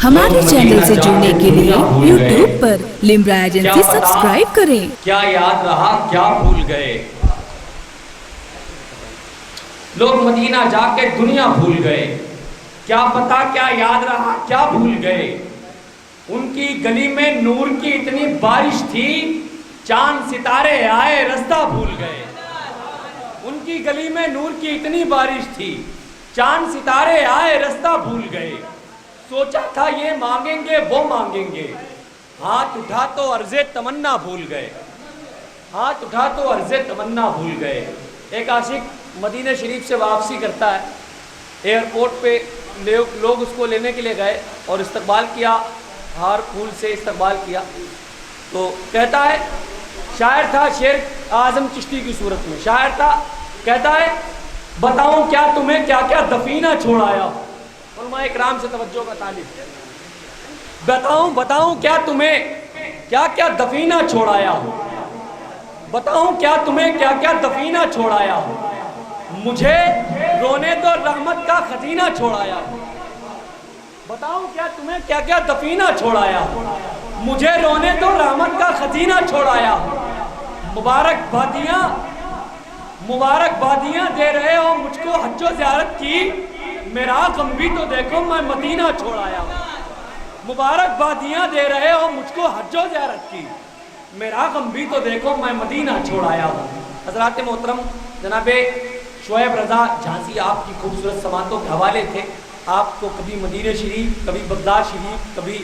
ہمارے چینل سے جڑنے کے لیے یوٹیوب پر لمرا ایجنسی سبسکرائب کریں۔ کیا یاد رہا کیا بھول گئے، لوگ مدینہ جا کے دنیا بھول گئے، کیا پتا کیا یاد رہا کیا بھول گئے۔ ان کی گلی میں نور کی اتنی بارش تھی، چاند ستارے آئے رستہ بھول گئے۔ ان کی گلی میں نور کی اتنی بارش تھی، چاند ستارے آئے رستہ بھول گئے۔ سوچا تھا یہ مانگیں گے وہ مانگیں گے، ہاتھ اٹھا تو عرض تمنا بھول گئے، ہاتھ اٹھا تو عرض تمنا بھول گئے۔ ایک عاشق مدینہ شریف سے واپسی کرتا ہے، ایئرپورٹ پہ لوگ اس کو لینے کے لیے گئے اور استقبال کیا، ہار پھول سے استقبال کیا، تو کہتا ہے، شاعر تھا شیر اعظم چشتی کی صورت میں، شاعر تھا، کہتا ہے بتاؤں کیا تمہیں کیا کیا دفینہ چھوڑ آیا ہوں۔ علماء اکرام سے توجہ کا طالب، بتاؤں کیا تمہیں کیا کیا دفینہ چھوڑ آیا ہوں، بتاؤں کیا تمہیں کیا کیا دفینہ چھوڑ آیا ہوں، مجھے رونے تو رحمت کا خزینہ چھوڑ آیا ہوں، بتاؤں کیا تمہیں کیا کیا دفینہ چھوڑ آیا ہوں، مجھے رونے تو رحمت کا خزینہ چھوڑ آیا ہوں۔ مبارک بادیاں دے رہے ہو مجھ کو حج و زیارت کی، میرا غم بھی تو دیکھو میں مدینہ چھوڑ آیا ہوں۔ مبارک بادیاں دے رہے ہو مجھ کو حج و زیارت کی، میرا غم بھی تو دیکھو میں مدینہ چھوڑ آیا ہوں۔ حضرات محترم، جناب شعیب رضا جھانسی آپ کی خوبصورت سماعتوں کے حوالے تھے، آپ کو کبھی مدینہ شریف، کبھی بغداد شریف، کبھی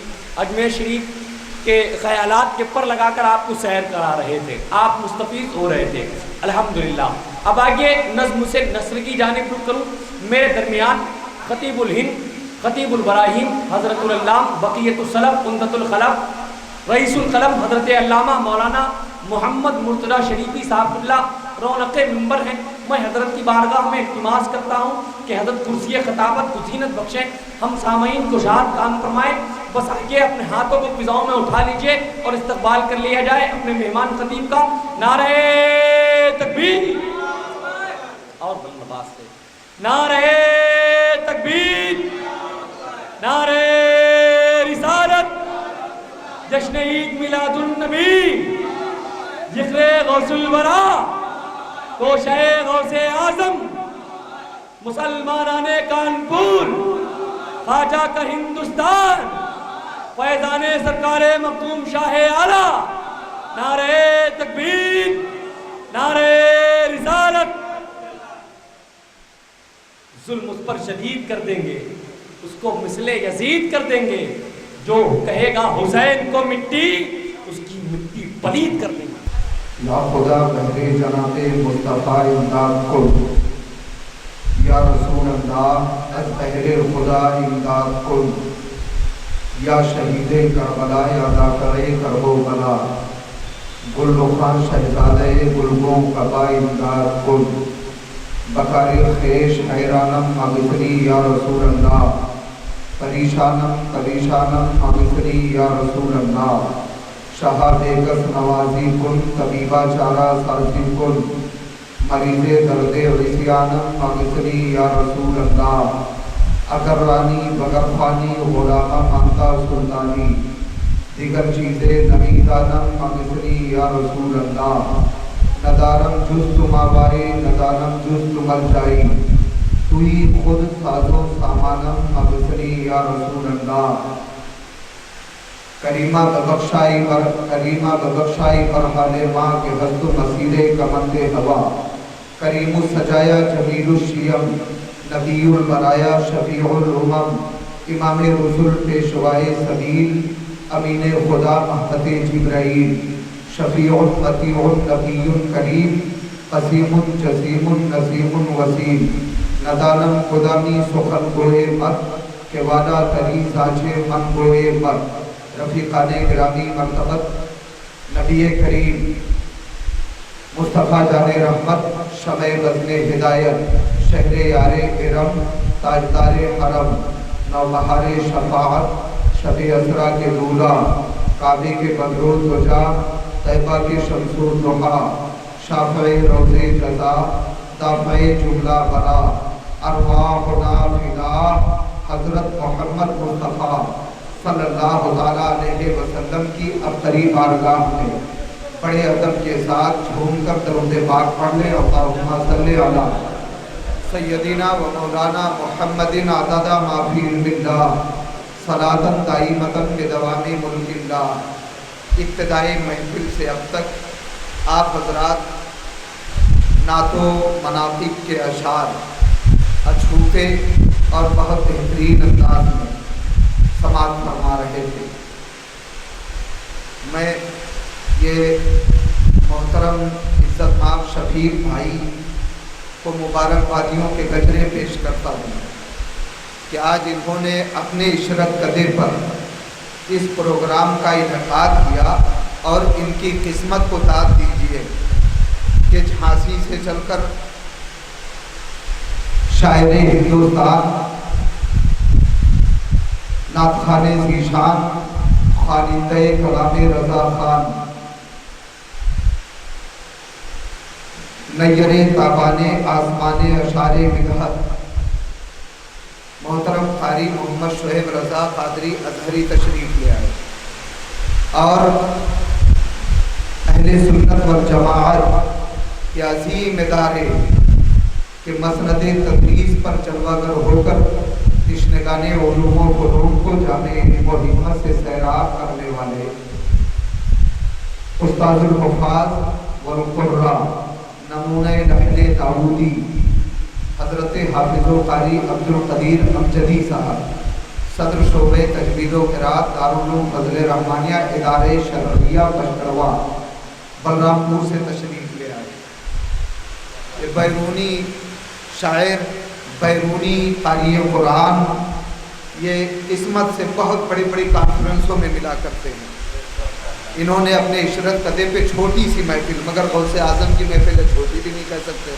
اجمیر شریف کے خیالات کے پر لگا کر آپ کو سیر کرا رہے تھے، آپ مستفیض ہو رہے تھے الحمدللہ۔ اب آئیے نظم سے نثر کی جانب رخ کروں۔ میرے درمیان خطیب الہند، خطیب البراہیم، حضرت العلام بقیت السلف، عمدۃ الخلف، رئیس القلم حضرت علامہ مولانا محمد مرتضیٰ شریفی صاحب اللہ رونق منبر ہیں۔ میں حضرت کی بارگاہ میں التماس کرتا ہوں کہ حضرت کرسی خطابت کو زینت بخشیں، ہم سامعین کو شاد کام فرمائیں۔ بس آئیے اپنے ہاتھوں کو فضاؤں میں اٹھا لیجئے اور استقبال کر لیا جائے اپنے مہمان خطیب کا۔ نعرہ تکبیر، اور بلند آواز سے نعرہ تکبیر، نعرہ رسالت، جشن عید میلاد النبی، ذکر غوث الورا، کوشہ غوث اعظم، مسلمانان کانپور، خواجہ کا ہندوستان، فیضان سرکار مختوم شاہ اعلیٰ، نعرہ تکبیر، نعرہ رسالت۔ ظلم اس پر شدید کر دیں گے، اس کو مثل یزید کر دیں گے، جو کہے گا حسین کو مٹی، اس کی مٹی پلید کر دیں گے۔ یا خدا بہر جناب مصطفیٰ امداد کن، یا رسول اللہ از بہر خدا امداد کن، یا شہید کربلا یا داکر کرب و بلا، گل رخان شہزادہ گلگوں قبا امداد کن، بکاری خیش حیرانم مغفری یا رسول اللہ، پریشانم مغفری یا رسول اللہ، شہا بیگس نوازی کن، طبیبہ چارہ سازی کن، مریض درد عصیانم مغفری یا رسول اللہ، اگر رانی بگر فانی غلامہ مانتا سلطانی، دیگر چیزیں نمی دانم مغفری یا رسول اللہ، ندارم جز تم آوارے ندانم جز تم الجائی، توی خود ساز و سامانم مغفری یا رسول اللہ، کریمہ ببخشائی پر حال ماں کے حسد و مسیرے کمند ہوا، کریم السجایا جمیل الشیم، نبی البرایا شفیع الامم، امام رسول پیشوائے سبیل، امین خدا مہبت جبرائیل، شفیع مطیع نبی کریم، قسیم جسیم نسیم وسیم، ندانم قدامی سخن گوئے مت، کہ وادا تری سانچے من گوئے مت، رفیقان گرامی مرتبت نبی کریم مصطفیٰ جان رحمت، شمع بزم ہدایت، شہر یار ارم، تاجدار حرم، نوبہار شفاعت، شب اسرا کے دولا، کعبے کے بدر الدجا، طیبہ کے شمس الضحیٰ، شافع روز جزا، دافع جملہ بلا، ارواحنا فدا، حضرت محمد مصطفیٰ صلی اللہ تعالیٰ علیہ وسلم کی ابتری بارگاہ میں بڑے ادب کے ساتھ جھوم کر درود پاک پڑھ لیں۔ اللہم صلی علی سیدنا و مولانا محمد عدد ما فی علم اللہ صلاۃ دائمۃ بدوام ملک اللہ۔ ابتدائی محفل سے اب تک آپ حضرات نعت و مناقب کے اشعار اچھوتے اور بہت بہترین انداز میں سماعت فرما رہے تھے۔ میں یہ محترم عزت مآب شفیق بھائی کو مبارکبادیوں کے گجرے پیش کرتا ہوں کہ آج انہوں نے اپنے عشرت قدے پر اس پروگرام کا انعقاد کیا، اور ان کی قسمت کو داد دیجیے کہ جھانسی سے چل کر شاعر ہندوستان، نعت خوان ذیشان، خوانندہ کلام رضا خان، نیر تابانے آسمان اشعار مدحت محترم قاری محمد شعیب رضا قادری ازہری تشریف لے آئے، اور اہل سنت والجماعت کے عظیم ادارے کے مسند تدریس پر جلوہ گر ہو کر تشنگان علوم و فنون کو جامع علم و حکمت سے سیراب کرنے والے استاد الحفاظ والقراء نمونہ نحل داودی حضرت حافظ و قاری عبدالقدیر امجدی صاحب، صدر شعبہ تجوید و قرات دارالعلوم فضل رحمانیہ ادارے شرعیہ پشکروا بلرام پور سے تشریف لے آئے۔ یہ بیرونی شاعر، بیرونی قاری قرآن یہ قسمت سے بہت بڑی بڑی کانفرنسوں میں ملا کرتے ہیں۔ انہوں نے اپنے عشرت قدے پہ چھوٹی سی محفل، مگر غوث اعظم کی محفل ہے، چھوٹی بھی نہیں کہہ سکتے،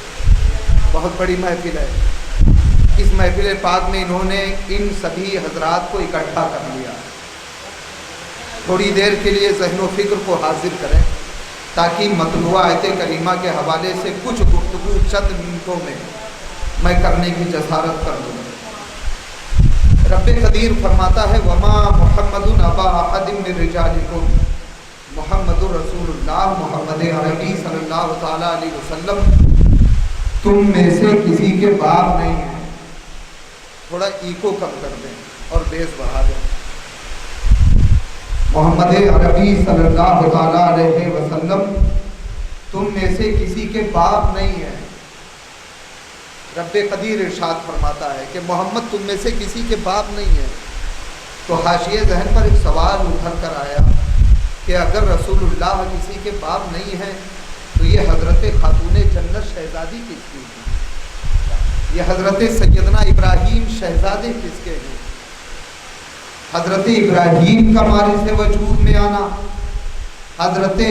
بہت بڑی محفل ہے، اس محفل پاک میں انہوں نے ان سبھی حضرات کو اکٹھا کر لیا۔ تھوڑی دیر کے لیے ذہن و فکر کو حاضر کریں تاکہ مطلوع آیت کریمہ کے حوالے سے کچھ گفتگو چند منٹوں میں کرنے کی جسارت کر دوں۔ رب قدیر فرماتا ہے وما محمد ابا احد من رجالکم محمد رسول اللہ محمد عربی صلی اللہ تعالیٰ علیہ وسلم تم میں سے کسی کے باپ نہیں ہیں۔ تھوڑا ایکو کم کر دیں اور بیس بڑھا دیں۔ محمد عربی صلی اللہ تعالیٰ علیہ وسلم تم میں سے کسی کے باپ نہیں ہیں۔ رب قدیر ارشاد فرماتا ہے کہ محمد تم میں سے کسی کے باپ نہیں ہیں۔ تو حاشیے ذہن پر ایک سوال ابھر کر آیا کہ اگر رسول اللہ کسی کے باپ نہیں ہیں تو یہ حضرت خاتون جنت شہزادی کس کی ہیں؟ یہ حضرت سیدنا ابراہیم شہزادے کس کے ہیں؟ حضرت ابراہیم کا وارث وجود میں آنا، حضرت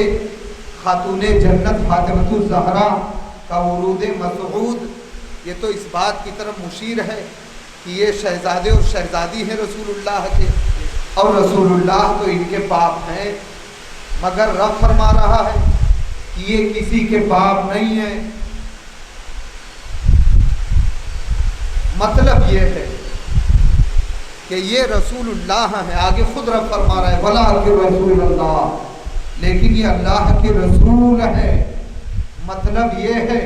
خاتون جنت فاطمہ الزہرا کا ورود مسعود، یہ تو اس بات کی طرف مشیر ہے کہ یہ شہزادے اور شہزادی ہیں رسول اللہ کے، اور رسول اللہ تو ان کے باپ ہیں، مگر رب فرما رہا ہے کہ یہ کسی کے باپ نہیں ہیں۔ مطلب یہ ہے کہ یہ رسول اللہ ہیں، آگے خود رب فرما رہا ہے بلا کہ رسول اللہ، لیکن یہ اللہ کے رسول ہے۔ مطلب یہ ہے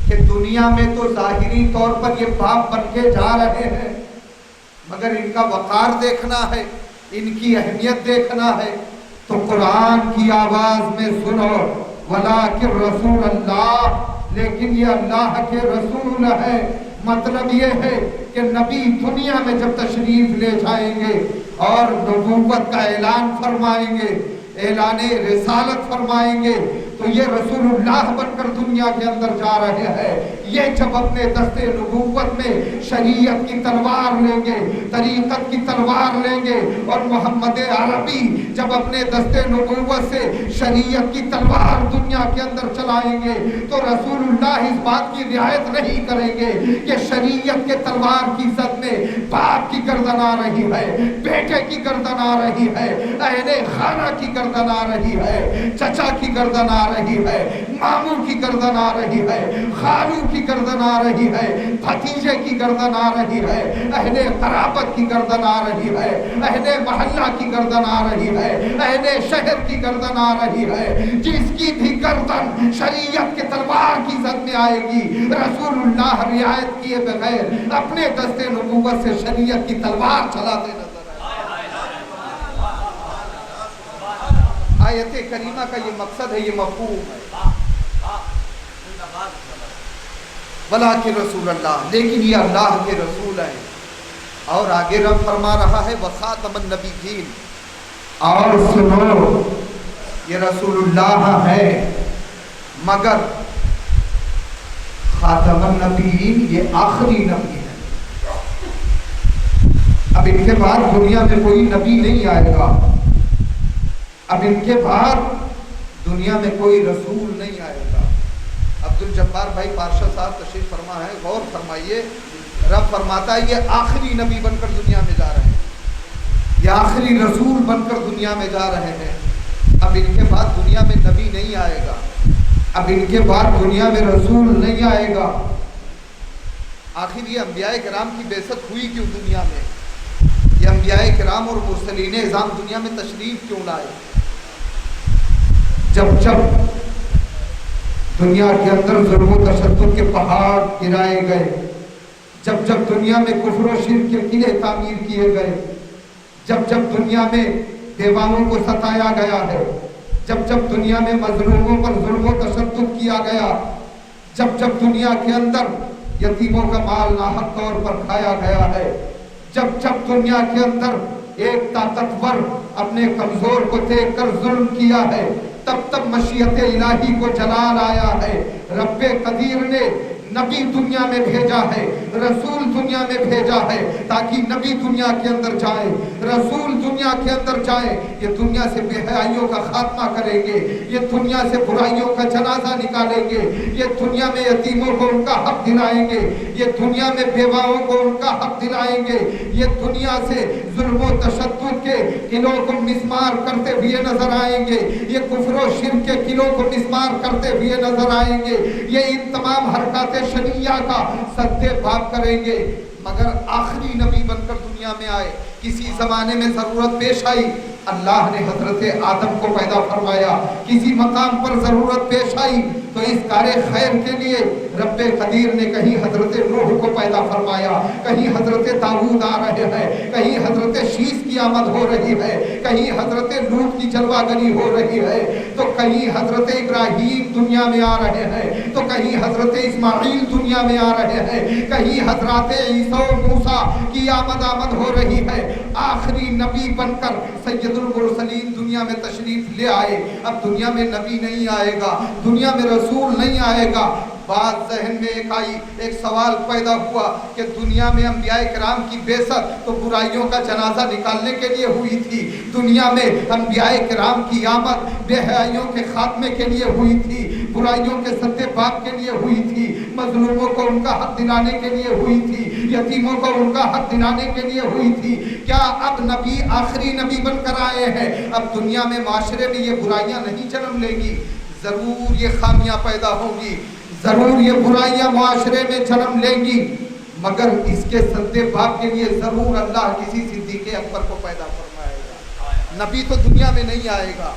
کہ دنیا میں تو ظاہری طور پر یہ باپ بن کے جا رہے ہیں، مگر ان کا وقار دیکھنا ہے، ان کی اہمیت دیکھنا ہے تو قرآن کی آواز میں سنو ولیکن رسول اللہ، لیکن یہ اللہ کے رسول ہے۔ مطلب یہ ہے کہ نبی دنیا میں جب تشریف لے جائیں گے اور نبوت کا اعلان فرمائیں گے، اعلان رسالت فرمائیں گے، تو یہ رسول اللہ بن کر دنیا کے اندر جا رہے ہیں۔ یہ جب اپنے دستے نبوت میں شریعت کی تلوار لیں گے، طریقت کی تلوار لیں گے، اور محمد عربی جب اپنے دستے نبوت سے شریعت کی تلوار دنیا کے اندر چلائیں گے، تو رسول اللہ اس بات کی رعایت نہیں کریں گے کہ شریعت کے تلوار کی زد میں باپ کی گردن آ رہی ہے، بیٹے کی گردن آ رہی ہے، اہل خانہ کی گردن آ رہی ہے، چچا کی گردن آ آ رہی ہے، ماموں کی گردن آ رہی ہے، خالو کی گردن آ رہی ہے، بھتیجے کی گردن آ رہی ہے، اہل قرابت کی گردن آ رہی ہے، اہل محلہ کی گردن آ رہی ہے، اہل شہر کی گردن آ رہی ہے۔ جس کی بھی گردن شریعت کے تلوار کی زد میں آئے گی، رسول اللہ رعایت کیے بغیر اپنے دست نبوت سے شریعت کی تلوار چلاتے نظر آئے۔ آیت کریمہ کا یہ مقصد ہے، یہ مفہوم ہے۔ ولیکن رسول اللہ، لیکن یہ اللہ کے رسول ہیں۔ اور آگے رب فرما رہا ہے وخاتم النبیین، اور سنو یہ رسول اللہ ہے مگر خاتم النبیین، یہ آخری نبی ہے۔ اب ان کے بعد دنیا میں کوئی نبی نہیں آئے گا، اب ان کے بعد دنیا میں کوئی رسول نہیں آئے گا۔ عبدالجبار بھائی پارشا صاحب تشریف فرما ہے، غور فرمائیے، رب فرماتا ہے یہ آخری نبی بن کر دنیا میں جا رہے ہیں، یہ آخری رسول بن کر دنیا میں جا رہے ہیں۔ اب ان کے بعد دنیا میں نبی نہیں آئے گا، اب ان کے بعد دنیا میں رسول نہیں آئے گا۔ آخر یہ انبیاء کرام کی بعثت ہوئی کیوں دنیا میں؟ یہ انبیاء کرام اور مرسلین اعظام دنیا میں تشریف کیوں لائے؟ جب دنیا کے اندر ظلم و تشدد کے پہاڑ گرائے گئے، جب دنیا میں کفر و شرک کے قلعے تعمیر کیے گئے، جب دنیا میں بیواؤں کو ستایا گیا ہے، جب دنیا میں مظلوموں پر ظلم و تشدد کیا گیا، جب دنیا کے اندر یتیموں کا مال ناحق طور پر کھایا گیا ہے، جب دنیا کے اندر ایک طاقتور اپنے کمزور کو دیکھ کر ظلم کیا ہے، تب مشیت الہی کو جلال آیا ہے۔ رب قدیر نے نبی دنیا میں بھیجا ہے، رسول دنیا میں بھیجا ہے، تاکہ نبی دنیا کے اندر جائے، رسول دنیا کے اندر جائے، یہ دنیا سے بے حیائیوں کا خاتمہ کریں گے، یہ دنیا سے برائیوں کا جنازہ نکالیں گے، یہ دنیا میں یتیموں کو ان کا حق دلائیں گے، یہ دنیا میں بیواؤں کو ان کا حق دلائیں گے، یہ دنیا سے ظلم و تشدد کے قلعوں کو مسمار کرتے ہوئے نظر آئیں گے، یہ کفر و شرک کے قلعوں کو مسمار کرتے ہوئے نظر آئیں گے، یہ ان تمام حرکات شریعہ کا سد باب کریں گے۔ مگر آخری نبی بن کر دنیا میں آئے، کسی زمانے میں ضرورت پیش آئی، اللہ نے حضرت آدم کو پیدا فرمایا، کسی مقام پر ضرورت پیش آئی تو اس کار خیر کے لیے رب قدیر نے کہیں حضرت نوح کو پیدا فرمایا، کہیں حضرت داؤد آ رہے ہیں، کہیں حضرت شیس کی آمد ہو رہی ہے، کہیں حضرت لوط کی جلوہ گری ہو رہی ہے، تو کہیں حضرت ابراہیم دنیا میں آ رہے ہیں، تو کہیں حضرت اسماعیل دنیا میں آ رہے ہیں، کہیں حضرات عیسیٰ و موسیٰ کی آمد ہو رہی ہے۔ آخری نبی بن کر سید المرسلین دنیا میں تشریف لے آئے۔ اب دنیا میں نبی نہیں آئے گا، دنیا میں رسول نہیں آئے گا۔ بات ذہن میں ایک سوال پیدا ہوا کہ دنیا میں انبیاء کرام کی بعثت تو برائیوں کا جنازہ نکالنے کے لیے ہوئی تھی، دنیا میں انبیاء کرام کی آمد بے حیائیوں کے خاتمے کے لیے ہوئی تھی، برائیوں کے سد باب کے لیے ہوئی تھی، مظلوموں کو ان کا حق دلانے کے لیے ہوئی تھی، یتیموں کو ان کا حق دلانے کے لیے ہوئی تھی۔ کیا اب نبی آخری نبی بن کر آئے ہیں؟ اب دنیا میں معاشرے میں یہ برائیاں نہیں جنم لیں گی، ضرور یہ خامیاں پیدا ہوں گی، ضرور یہ برائیاں معاشرے میں جنم لیں گی، مگر اس کے سد باب کے لیے ضرور اللہ کسی صدیق اکبر کو پیدا فرمائے گا۔ نبی تو دنیا میں نہیں آئے گا،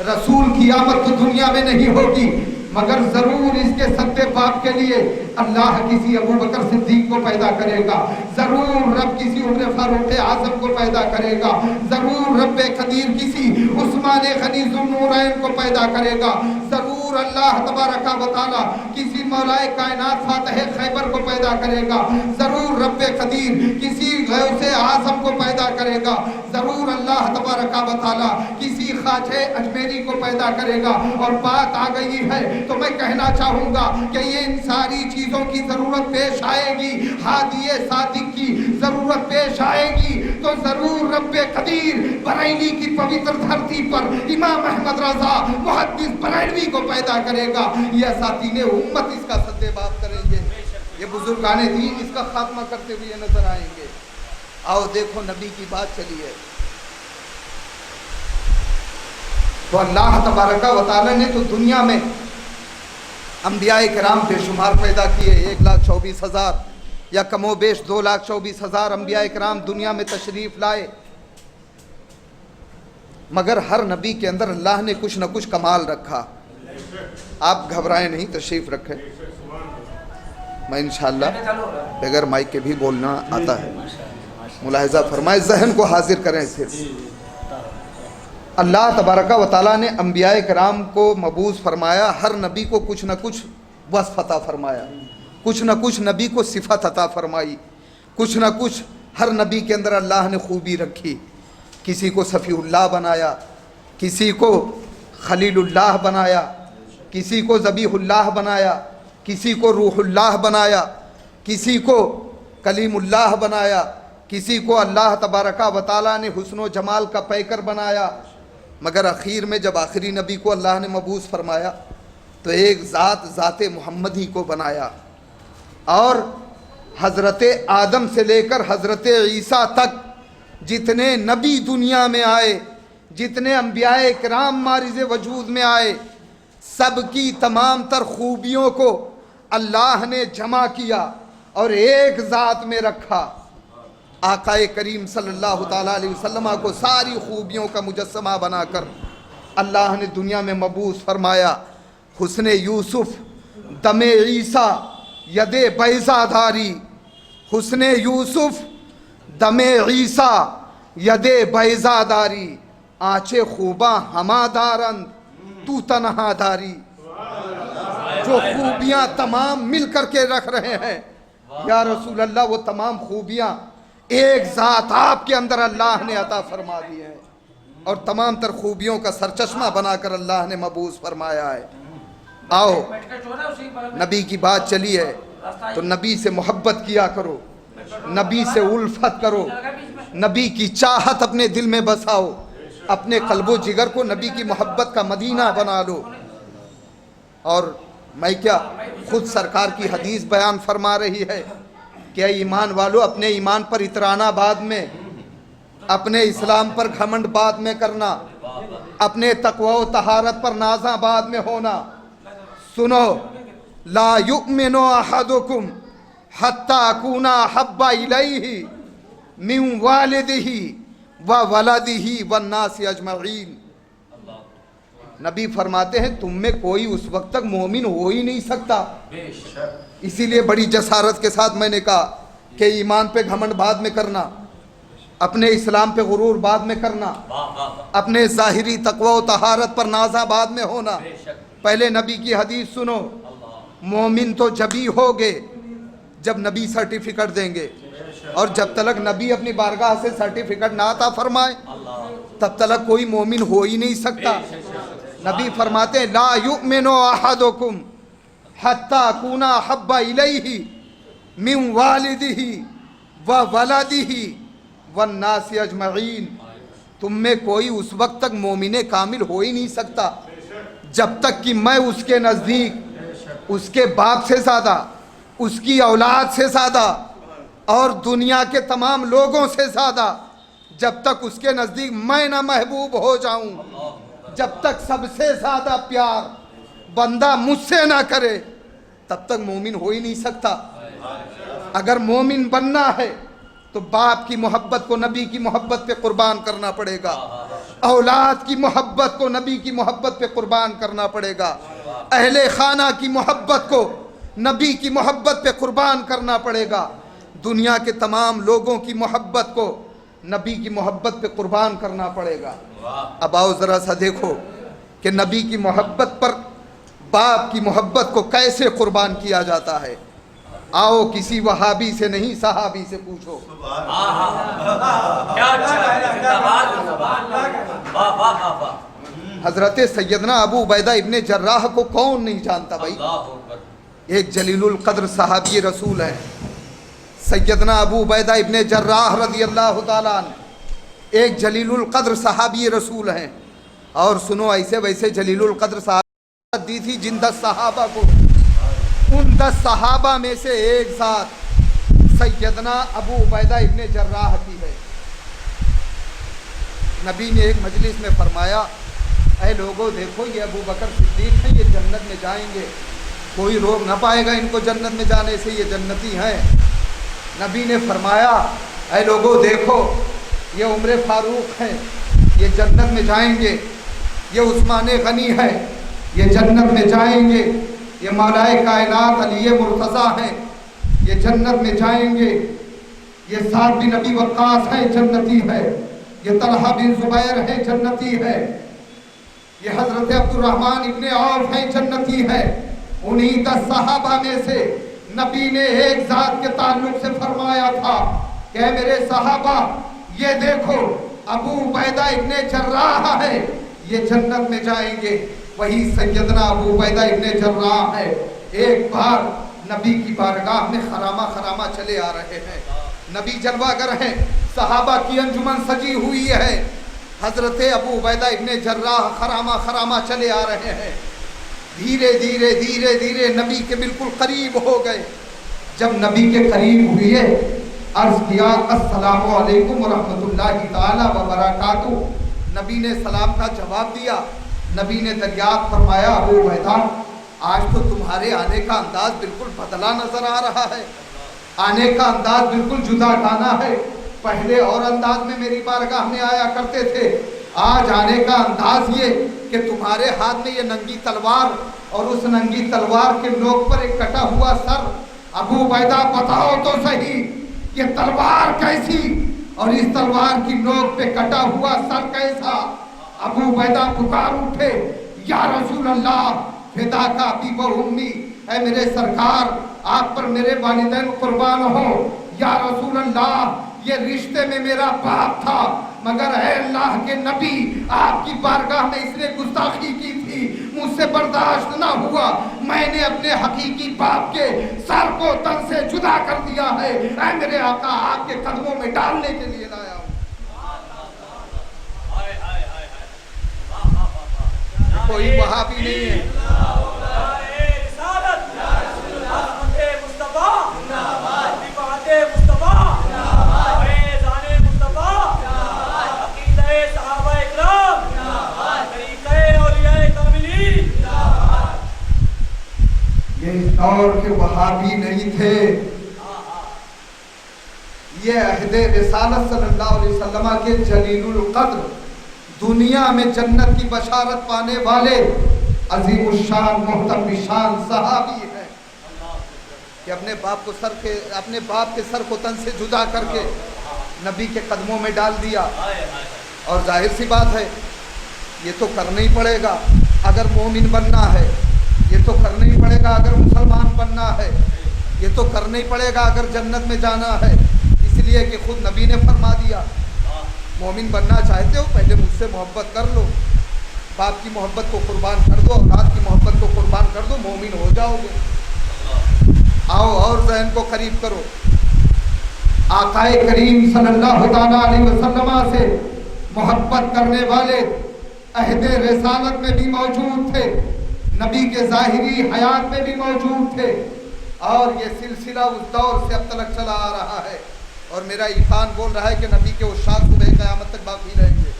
رسول کی آمد تو دنیا میں نہیں ہوگی، مگر ضرور اس کے سد باب کے لیے اللہ کسی ابو بکر صدیق کو پیدا کرے گا، ضرور رب کسی عمر فاروق اعظم کو پیدا کرے گا، ضرور رب قدیر کسی عثمان غنی ذو النورین کو پیدا کرے گا، ضرور اللہ تبارک و تعالی کسی مولا کائنات فاتح خیبر کو پیدا کرے گا، ضرور رب قدیر کسی غوث اعظم کو پیدا کرے گا، ضرور اللہ تبارک و تعالی کسی خواجہ اجمیری کو پیدا کرے گا۔ اور بات آ گئی ہے تو میں کہنا چاہوں گا کہ یہ ان ساری چیزوں کی ضرورت پیش آئے گی، ہادی صادق کی ضرورت پیش آئے گی تو ضرور رب قدیر بریلی کی پوتر دھرتی پر امام احمد رضا محدث بریلوی کو پیدا کرے گا۔ یہ اساتین امت اس کا سد باب کریں گے، یہ بزرگان دین اس کا خاتمہ کرتے ہوئے نظر آئیں گے۔ آؤ دیکھو نبی کی بات چلی ہے، تو اللہ تبارک و تعالی نے تو دنیا میں انبیاء کرام بے شمار پیدا کیے، 1,24,000 یا کم و بیش 2,24,000 انبیاء کرام دنیا میں تشریف لائے، مگر ہر نبی کے اندر اللہ نے کچھ نہ کچھ کمال رکھا۔ آپ گھبرائیں نہیں، تشریف رکھیں، میں انشاءاللہ بغیر مائک کے بھی بولنا آتا ہے، ملاحظہ فرمائیں، ذہن کو حاضر کریں۔ صرف اللہ تبارک و تعالیٰ نے انبیاء کرام کو مبعوث فرمایا، ہر نبی کو کچھ نہ کچھ وصف عطا فرمایا، کچھ نہ کچھ نبی کو صفت عطا فرمائی، کچھ نہ کچھ ہر نبی کے اندر اللہ نے خوبی رکھی۔ کسی کو صفی اللہ بنایا، کسی کو خلیل اللہ بنایا، کسی کو ذبیح اللہ بنایا، کسی کو روح اللہ بنایا، کسی کو کلیم اللہ بنایا، کسی کو اللہ تبارک و تعالیٰ نے حسن و جمال کا پیکر بنایا، مگر اخیر میں جب آخری نبی کو اللہ نے مبعوث فرمایا تو ایک ذات محمد ہی کو بنایا، اور حضرت آدم سے لے کر حضرت عیسیٰ تک جتنے نبی دنیا میں آئے، جتنے انبیاء کرام مارز وجود میں آئے، سب کی تمام تر خوبیوں کو اللہ نے جمع کیا اور ایک ذات میں رکھا۔ آقا کریم صلی اللہ تعالیٰ علیہ وسلم کو ساری خوبیوں کا مجسمہ بنا کر اللہ نے دنیا میں مبعوث فرمایا۔ حسن یوسف، دم عیسیٰ، ید بیضا داری، حسن یوسف، دم عیسیٰ، ید بیضا داری، آنچے خوباں ہما دارند تو تنہا داری۔ جو خوبیاں تمام مل کر کے رکھ رہے ہیں یا رسول اللہ، وہ تمام خوبیاں ایک ذات آپ کے اندر اللہ نے عطا فرما دی ہے، اور تمام تر خوبیوں کا سرچشمہ بنا کر اللہ نے مبعوث فرمایا ہے۔ آؤ نبی کی بات چلی ہے تو نبی سے محبت کیا کرو، نبی سے الفت کرو، نبی کی چاہت اپنے دل میں بساؤ، اپنے قلب و جگر کو نبی کی محبت کا مدینہ بنا لو۔ اور میں کیا، خود سرکار کی حدیث بیان فرما رہی ہے کہ اے ایمان والو، اپنے ایمان پر اترانا بعد میں، اپنے اسلام پر گھمنڈ بعد میں کرنا، اپنے تقوی و طہارت پر نازاں بعد میں ہونا۔ سنو، لا یؤمن احدکم حتی اکون احب الیہ من والدہ وولدہ والناس اجمعین۔ نبی فرماتے ہیں تم میں کوئی اس وقت تک مومن ہو ہی نہیں سکتا۔ اسی لیے بڑی جسارت کے ساتھ میں نے کہا کہ ایمان پہ گھمنڈ بعد میں کرنا، اپنے اسلام پہ غرور بعد میں کرنا، اپنے ظاہری تقوی و طہارت پر نازاں بعد میں ہونا۔ پہلے نبی کی حدیث سنو، مومن تو جبھی ہوگے جب نبی سرٹیفکیٹ دیں گے، اور جب تک نبی اپنی بارگاہ سے سرٹیفکیٹ نہ عطا فرمائے تب تک کوئی مومن ہو ہی نہیں سکتا۔ نبی فرماتے ہیں لا یؤمن احدکم حتی اکون احب الیہ من والدہ وولدہ والناس اجمعین۔ تم میں کوئی اس وقت تک مومن کامل ہو ہی نہیں سکتا جب تک کہ میں اس کے نزدیک اس کے باپ سے زیادہ، اس کی اولاد سے زیادہ، اور دنیا کے تمام لوگوں سے زیادہ، جب تک اس کے نزدیک میں نہ محبوب ہو جاؤں، جب تک سب سے زیادہ پیار بندہ مجھ سے نہ کرے، تب تک مومن ہو ہی نہیں سکتا۔ اگر مومن بننا ہے تو باپ کی محبت کو نبی کی محبت پہ قربان کرنا پڑے گا، اولاد کی محبت کو نبی کی محبت پہ قربان کرنا پڑے گا، اہل خانہ کی محبت کو نبی کی محبت پہ قربان کرنا پڑے گا، دنیا کے تمام لوگوں کی محبت کو نبی کی محبت پہ قربان کرنا پڑے گا۔ اب آؤ ذرا سا دیکھو کہ نبی کی محبت پر باپ کی محبت کو کیسے قربان کیا جاتا ہے۔ آؤ کسی وہابی سے نہیں، صحابی سے پوچھو۔ حضرت سیدنا ابو عبیدہ ابن جراح کو کون نہیں جانتا بھائی؟ ایک جلیل القدر صحابی رسول ہے سیدنا ابو عبیدہ ابن جراح رضی اللہ تعالیٰ عنہ، ایک جلیل القدر صحابی رسول ہیں۔ اور سنو، ایسے ویسے جلیل القدر صحابہ دی تھی جن 10 صحابہ کو، ان 10 صحابہ میں سے ایک ذات سیدنا ابو عبیدہ ابن جراح کی ہے۔ نبی نے ایک مجلس میں فرمایا اے لوگوں دیکھو یہ ابو بکر صدیق ہیں، یہ جنت میں جائیں گے، کوئی روک نہ پائے گا ان کو جنت میں جانے سے، یہ جنتی ہیں۔ نبی نے فرمایا اے لوگوں دیکھو یہ عمر فاروق ہیں، یہ جنت میں جائیں گے، یہ عثمان غنی ہے، یہ جنت میں جائیں گے، یہ مولائے کائنات علی مرتضیٰ ہیں، یہ جنت میں جائیں گے، یہ سعد بن ابی وقاص ہیں جنتی ہے، یہ طلحہ بن زبیر ہیں جنتی ہے، یہ حضرت عبد الرحمن ابن عوف ہیں جنتی ہے۔ انہی 10 صحابہ میں سے نبی نے ایک ذات کے تعلق سے فرمایا تھا کہ اے میرے صحابہ یہ دیکھو ابو عبیدہ ابن جراح ہے، یہ جنت میں جائیں گے، وہی سیدنا ابو عبیدہ ابن جراح ہے۔ ایک بار نبی کی بارگاہ میں خرامہ چلے آ رہے ہیں، نبی جلوہ گر ہیں، صحابہ کی انجمن سجی ہوئی ہے، حضرت ابو عبیدہ ابن جراح خرامہ چلے آ رہے ہیں، دھیرے نبی کے بالکل قریب ہو گئے۔ جب نبی کے قریب ہوئے عرض کیا السلام علیکم ورحمۃ اللہ تعالی وبرکاتہ، نبی نے سلام کا جواب دیا، نبی نے دریافت فرمایا ابو عبیدہ آج تو تمہارے آنے کا انداز بالکل بدلا نظر آ رہا ہے، آنے کا انداز بالکل جدا گانا ہے، پہلے اور انداز میں میری بارگاہ میں آیا کرتے تھے، آج آنے کا انداز یہ کہ تمہارے ہاتھ میں یہ ننگی تلوار اور اس ننگی تلوار کے نوک پر ایک کٹا ہوا سر، ابو عبیدہ بتاؤ تو صحیح یہ تلوار کیسی اور اس تلوار کی نوک پہ کٹا ہوا سر کیسا؟ ابو عبیدہ پکار اٹھے یا رسول اللہ فدا کا ابی و امی، اے میرے سرکار آپ پر میرے والدین قربان ہو، یا رسول اللہ یہ رشتے میں میرا باپ تھا مگر اے اللہ کے نبی آپ کی بارگاہ میں اس نے گستاخی کی تھی، مجھ سے برداشت نہ ہوا، میں نے اپنے حقیقی باپ کے سر کو تن سے جدا کر دیا ہے، اے میرے آقا آپ کے قدموں میں ڈالنے کے لیے لایا ہوں۔ کوئی وہابی نہیں ہے، یہ اس دور کے وہابی نہیں تھے، یہ عہد رسالت صلی اللہ علیہ وسلم کے جلیل القدر دنیا میں جنت کی بشارت پانے والے عظیم الشان محترم شان صحابی ہیں کہ اپنے باپ کے سر کو تن سے جدا کر کے نبی کے قدموں میں ڈال دیا۔ اور ظاہر سی بات ہے یہ تو کرنا ہی پڑے گا اگر مومن بننا ہے، یہ تو کرنا ہی پڑے گا اگر مسلمان بننا ہے، یہ تو کرنا ہی پڑے گا اگر جنت میں جانا ہے، اس لیے کہ خود نبی نے فرما دیا مومن بننا چاہتے ہو پہلے مجھ سے محبت کر لو، باپ کی محبت کو قربان کر دو، اولاد کی محبت کو قربان کر دو، مومن ہو جاؤ گے۔ آؤ اور ذہن کو قریب کرو، آقائے کریم صلی اللہ تعالیٰ علیہ وسلم سے محبت کرنے والے عہد رسالت میں بھی موجود تھے، نبی کے ظاہری حیات میں بھی موجود تھے، اور یہ سلسلہ اس دور سے اب تک چلا آ رہا ہے، اور میرا ایمان بول رہا ہے کہ نبی کے عشاق صبح قیامت تک باقی رہیں گے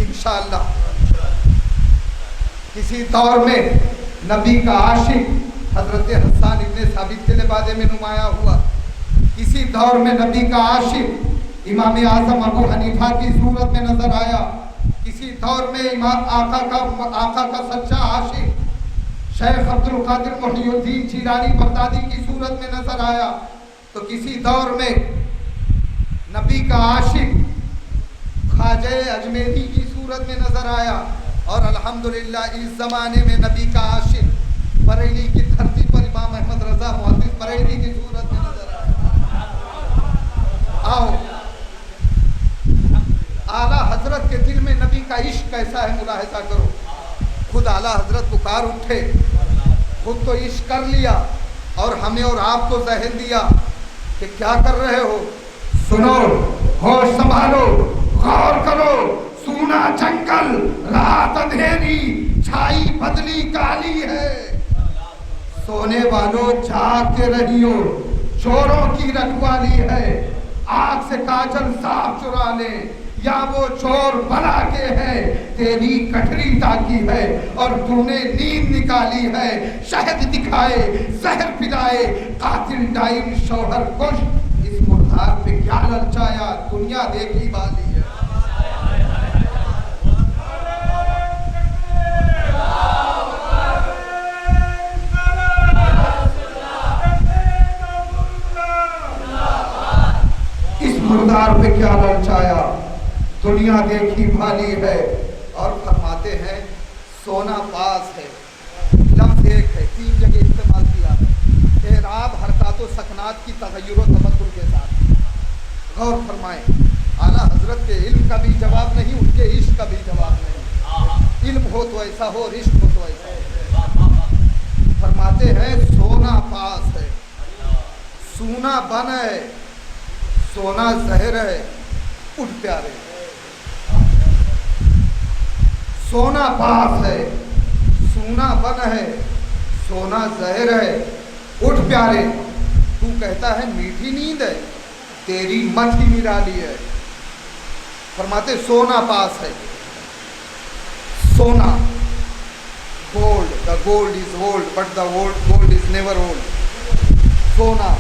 انشاءاللہ۔ کسی دور میں نبی کا عاشق حضرت حسان ابن ثابت کے لبادے میں نمایاں ہوا، کسی دور میں نبی کا عاشق امام اعظم ابو حنیفہ کی صورت میں نظر آیا، کسی دور میں آقا کا سچا عاشق شیخ عبد القادر محی الدین جیلانی بغدادی کی صورت میں نظر آیا، تو کسی دور میں نبی کا عاشق خواجہ اجمیری کی صورت میں نظر آیا، اور الحمدللہ اس زمانے میں نبی کا عاشق بریلی کی دھرتی پر امام احمد رضا محدث بریلی کی صورت میں نظر آیا۔ آؤ اعلیٰ حضرت کے دل میں نبی کا عشق کیسا ہے ملاحظہ کرو، خود اعلیٰ حضرت پکار اٹھے، خود تو عشق کر لیا اور ہمیں اور آپ کو ذہن دیا کہ کیا کر رہے ہو، سنو، ہوش سنبھالو، غور کرو، سونا جنگل رات اندھیری چھائی بدلی کالی ہے، سونے والوں جاگتے رہیو، چوروں کی رکھوالی ہے، آنکھ سے کاجل صاف چرا لیں، یا وہ چور بلا کے ہے تیری کٹری تاکی ہے اور تو نے نیند نکالی ہے شہد دکھائے زہر پلائے قاتل ڈائن شوہر کش اس مردار پہ کیا للچایا دنیا دیکھی والی ہے اس مردار پہ کیا للچایا دنیا دیکھی بھالی ہے اور فرماتے ہیں سونا پاس ہے لفظ ایک ہے 3 جگہ استعمال کیا ہے اعراب حرکات و سکنات کی تغیر و تبدل کے ساتھ غور فرمائیں اعلیٰ حضرت کے علم کا بھی جواب نہیں ان کے عشق کا بھی جواب نہیں علم ہو تو ایسا ہو اور عشق ہو تو ایسا ہو فرماتے ہیں سونا پاس ہے سونا بن ہے سونا زہر ہے اٹھ پیارے سونا پاس ہے سونا بن ہے سونا زہر ہے اٹھ پیارے تو کہتا ہے میٹھی نیند ہے تیری مت ہی نرالی ہے فرماتے سونا پاس ہے سونا gold the gold is old but the gold is never old سونا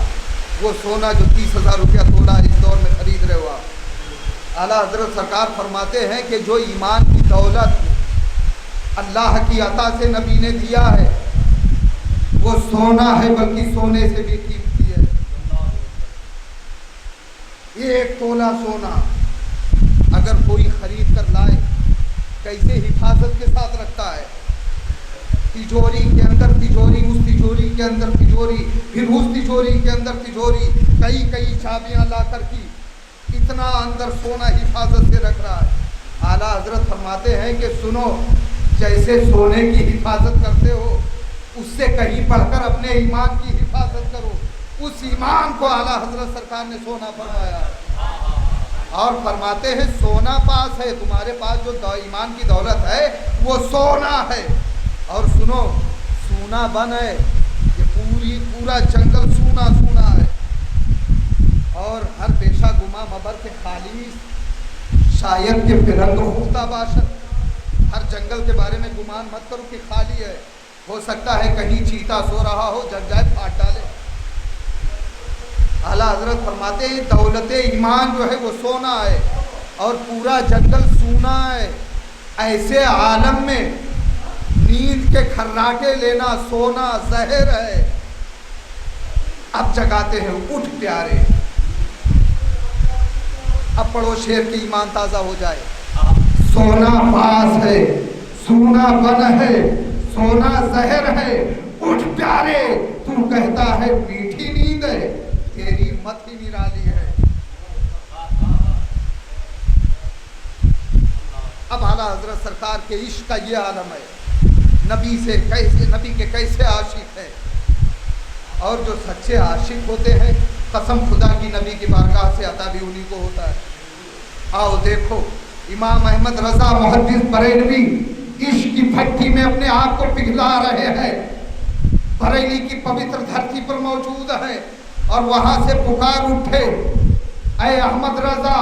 وہ سونا جو 30,000 روپیہ تولہ اس دور میں خرید رہے ہوا اعلیٰ حضرت سرکار فرماتے ہیں کہ جو ایمان کی دولت اللہ کی عطا سے نبی نے دیا ہے وہ سونا ہے بلکہ سونے سے بھی قیمتی ہے 1 تولہ سونا اگر کوئی خرید کر لائے کیسے حفاظت کے ساتھ رکھتا ہے تجوری کے اندر تجوری اس تجوری کے اندر تجوری پھر اس تجوری کے اندر تجوری کئی چابیاں لا کر کی اتنا اندر سونا حفاظت سے رکھ رہا ہے اعلیٰ حضرت فرماتے ہیں کہ سنو جیسے سونے کی حفاظت کرتے ہو اس سے کہیں پڑھ کر اپنے ایمان کی حفاظت کرو اس ایمان کو اعلیٰ حضرت سرکار نے سونا فرمایا اور فرماتے ہیں سونا پاس ہے تمہارے پاس جو ایمان کی دولت ہے وہ سونا ہے اور سنو سونا بن ہے یہ پورا جنگل سونا سونا ہے اور ہر پیشہ گما مبر کے خالی شاید کہ پرند خفتہ باشد ہر جنگل کے بارے میں گمان مت کرو کہ خالی ہے ہو سکتا ہے کہیں چیتا سو رہا ہو جگ جائے پھاٹ ڈالے اعلیٰ حضرت فرماتے ہیں دولت ایمان جو ہے وہ سونا ہے اور پورا جنگل سونا ہے ایسے عالم میں نیند کے کھراٹے لینا سونا زہر ہے اب جگاتے ہیں اٹھ پیارے اب پڑھو شیر کی ایمان تازہ ہو جائے سونا پاس ہے سونا بن ہے سونا زہر ہے اٹھ پیارے تو کہتا ہے میٹھی نیند ہے تیری مت ہی نرالی ہے اب اعلیٰ حضرت سرکار کے عشق کا یہ عالم ہے نبی کے کیسے عاشق ہے اور جو سچے عاشق ہوتے ہیں قسم خدا کی نبی کی بارگاہ سے عطا بھی انہی کو ہوتا ہے آؤ دیکھو امام احمد رضا محدث بریلوی عشق کی بھٹی میں اپنے آپ کو پگھلا رہے ہیں بریلی کی پوتر دھرتی پر موجود ہے اور وہاں سے پکار اٹھے اے احمد رضا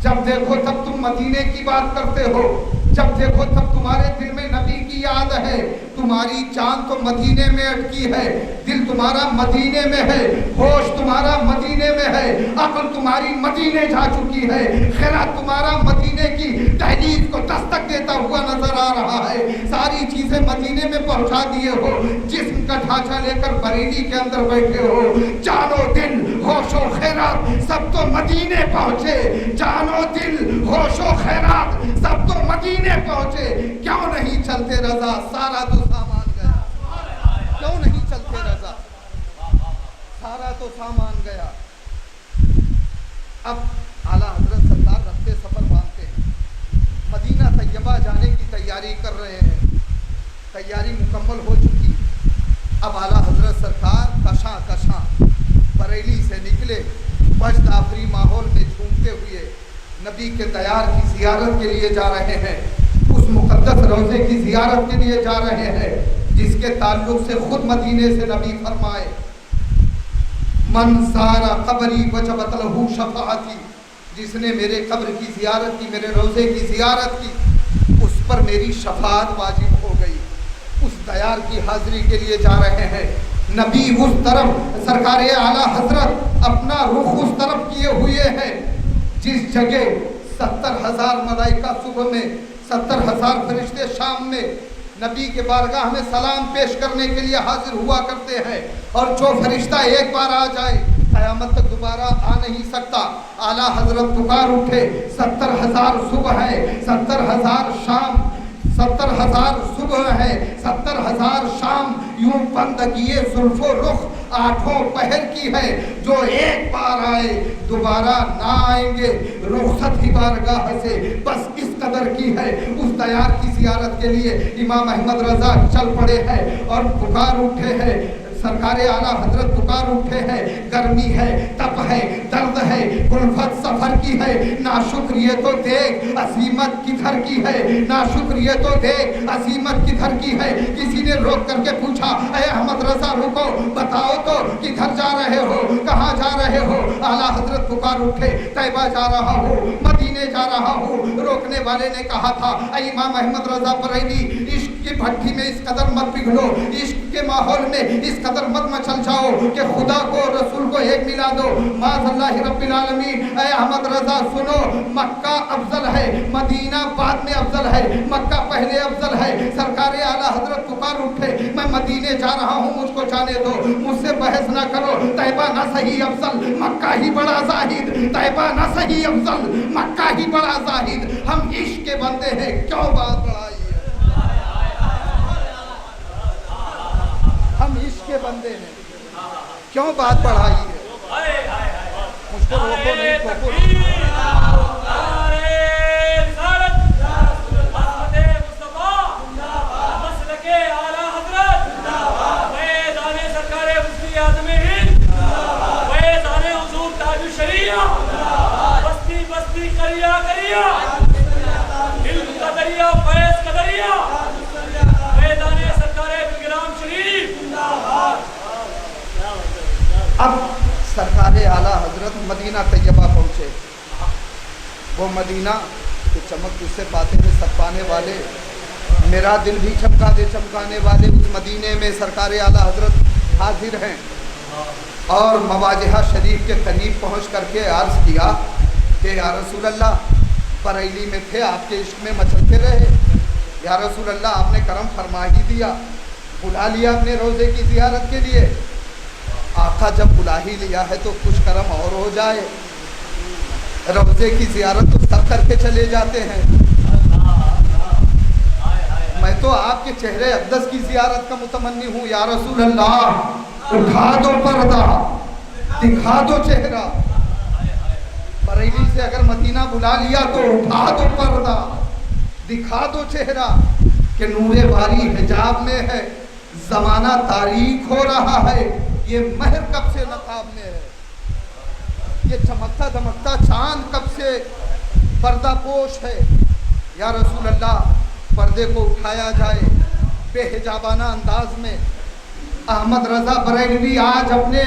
جب دیکھو تب تم مدینے کی بات کرتے ہو جب دیکھو تب تمہارے دل میں نبی کی یاد ہے تمہاری جان تو مدینے میں اٹکی ہے دل تمہارا مدینے میں ہے ہوش تمہارا مدینے میں ہے عقل تمہاری مدینے جا چکی ہے خیرات تمہارا مدینے کی دہلیز کو دستک دیتا ہوا نظر آ رہا ہے ساری چیزیں مدینے میں پہنچا دیے ہو جسم کا ڈھانچہ لے کر بریلی کے اندر بیٹھے ہو جان و دل ہوش و خیرات سب تو مدینے پہنچے جان و دل ہوش و خیرات سب تو مدینے پہنچے کیوں نہیں چلتے رضا سارا تو سامان گیا کیوں نہیں چلتے رضا سارا تو سامان گیا اب اعلیٰ حضرت سرکار رفتے سفر باندھتے ہیں مدینہ طیبہ جانے کی تیاری کر رہے ہیں تیاری مکمل ہو چکی اب اعلیٰ حضرت سرکار کشاں بریلی سے نکلے بجت آفری ماحول میں جھومتے ہوئے نبی کے دیار کی زیارت کے لیے جا رہے ہیں اس مقدس روضے کی زیارت کے لیے جا رہے ہیں جس کے تعلق سے خود مدینے سے نبی فرمائے من سارا قبری وجبت لہو شفاعتی جس نے میرے قبر کی زیارت کی, میرے روزے کی زیارت کی, اس پر میری شفاعت واجب ہو گئی. اس دیار کی حاضری کے لیے جا رہے ہیں. نبی اس طرف, سرکار اعلیٰ حضرت اپنا رخ اس طرف کیے ہوئے ہیں جس جگہ 70,000 ملائکہ صبح میں, 70,000 فرشتے شام میں نبی کے بارگاہ میں سلام پیش کرنے کے لیے حاضر ہوا کرتے ہیں. اور جو فرشتہ ایک بار آ جائے قیامت تک دوبارہ آ نہیں سکتا. اعلیٰ حضرت پکار اٹھے, 70,000 صبح ہے, 70,000 شام, 70,000 صبح ہے, 70,000 شام, یوں بندگی زلف و رخ آٹھوں پہر کی ہے. جو ایک بار آئے دوبارہ نہ آئیں گے. رخصت ہی بارگاہ سے بس اس قدر کی ہے. اس دیار کی زیارت کے لیے امام احمد رضا چل پڑے ہیں اور پکار اٹھے ہیں. سرکار اعلیٰ حضرت پکار اٹھے ہیں. گرمی ہے, تپ ہے, درد ہے, الفت سفر کی ہے. ناشکر یہ تو دیکھ عزیمت کدھر کی ہے, ناشکر یہ تو دیکھ عزیمت کدھر کی ہے. کسی نے روک کر کے پوچھا, اے احمد رضا رکو, بتاؤ تو کدھر جا رہے ہو, کہاں جا رہے ہو؟ اعلیٰ حضرت پکار اٹھے, طیبہ جا رہا ہوں, مدینے جا رہا ہوں. روکنے والے نے کہا تھا, اے امام احمد رضا بریلوی, عشق کی بھٹی میں اس قدر مت پگھلو, عشق کے ماحول میں اس قدر مت مچل جاؤ کہ خدا کو رسول کو ایک ملا دو. معاذ اللہ رب العالمین. اے احمد رضا سنو, مکہ افضل ہے, مدینہ بعد میں افضل ہے, مکہ پہلے افضل ہے. سرکار اعلیٰ حضرت پکار اٹھے, میں مدینے جا رہا ہوں, مجھ کو جانے دو, مجھ سے بحث نہ کرو. طیبہ نہ صحیح افضل, مکہ ہی بڑا زاہد. طیبہ نہ صحیح افضل, مکہ ہی بڑا زاہد. ہم عشق کے بندے ہیں, کیوں بات بڑھائی ہے؟ ہم عشق کے بندے ہیں, کیوں بات بڑھائی ہے؟ مجھ کو روکو نہیں, ٹوکو نہیں. اب سرکار اعلیٰ حضرت مدینہ طیبہ پہنچے. وہ مدینہ کہ چمک اس سے پاتے میں سب پانے والے, میرا دل بھی چمکا دے چمکانے والے, اس مدینے میں سرکار اعلیٰ حضرت حاضر ہیں. اور مواجہہ شریف کے قریب پہنچ کر کے عرض کیا کہ یا رسول اللہ, بریلی میں تھے, آپ کے عشق میں مچلتے رہے. یا رسول اللہ, آپ نے کرم فرما ہی دیا, بلا لیا اپنے روزے کی زیارت کے لیے. آقا جب بلا ہی لیا ہے تو کچھ کرم اور ہو جائے. روزے کی زیارت تو سب کر کے چلے جاتے ہیں, میں تو آپ کے چہرے اقدس کی زیارت کا متمنی ہوں. یا رسول اللہ, اٹھا دو پردہ, دکھا دو چہرہ. بریلی سے اگر مدینہ بلا لیا تو اٹھا دو پردہ, دکھا دو چہرہ کہ نور باری حجاب میں ہے, زمانہ تاریک ہو رہا ہے, یہ مہر کب سے نقاب میں ہے, یہ چمکتا دمکتا چاند کب سے پردہ پوش ہے. یا رسول اللہ, پردے کو اٹھایا جائے. بے حجابانہ انداز میں احمد رضا بریلوی آج اپنے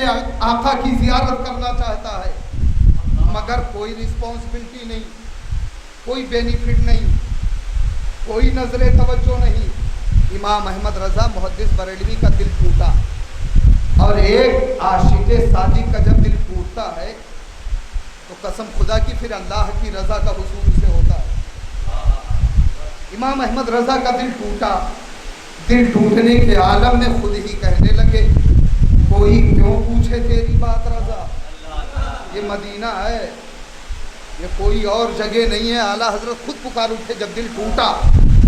آقا کی زیارت کرنا چاہتا ہے, مگر کوئی رسپانسبلٹی نہیں, کوئی بینیفٹ نہیں, کوئی نظر توجہ نہیں. امام احمد رضا محدث بریلوی کا دل ٹوٹا. اور ایک عاشق صادق کا جب دل ٹوٹتا ہے تو قسم خدا کی پھر اللہ کی رضا کا حصول سے ہوتا ہے. امام احمد رضا کا دل ٹوٹا. دل ٹوٹنے کے عالم میں خود ہی کہنے لگے, کوئی کیوں پوچھے تیری بات رضا, یہ مدینہ ہے, یہ کوئی اور جگہ نہیں ہے. اعلیٰ حضرت خود پکار اٹھے. جب دل ٹوٹا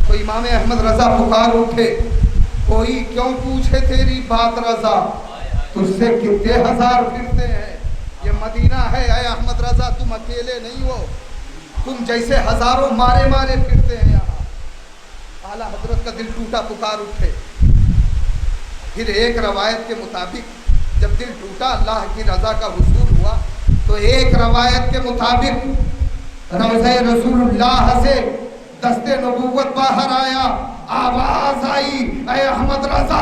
تو امام احمد رضا پکار اٹھے, کوئی کیوں پوچھے تیری بات رضا, تجھ سے کتنے ہزار پھرتے ہیں, یہ مدینہ ہے. اے احمد رضا, تم اکیلے نہیں ہو, تم جیسے ہزاروں مارے مارے پھرتے ہیں یہاں. اعلیٰ حضرت کا دل ٹوٹا, پکار اٹھے. پھر ایک روایت کے مطابق جب دل ٹوٹا, اللہ کی رضا کا حصول ہوا, تو ایک روایت کے مطابق روضہ رسول اللہ سے دست نبوت باہر آیا, آواز آئی, اے احمد رضا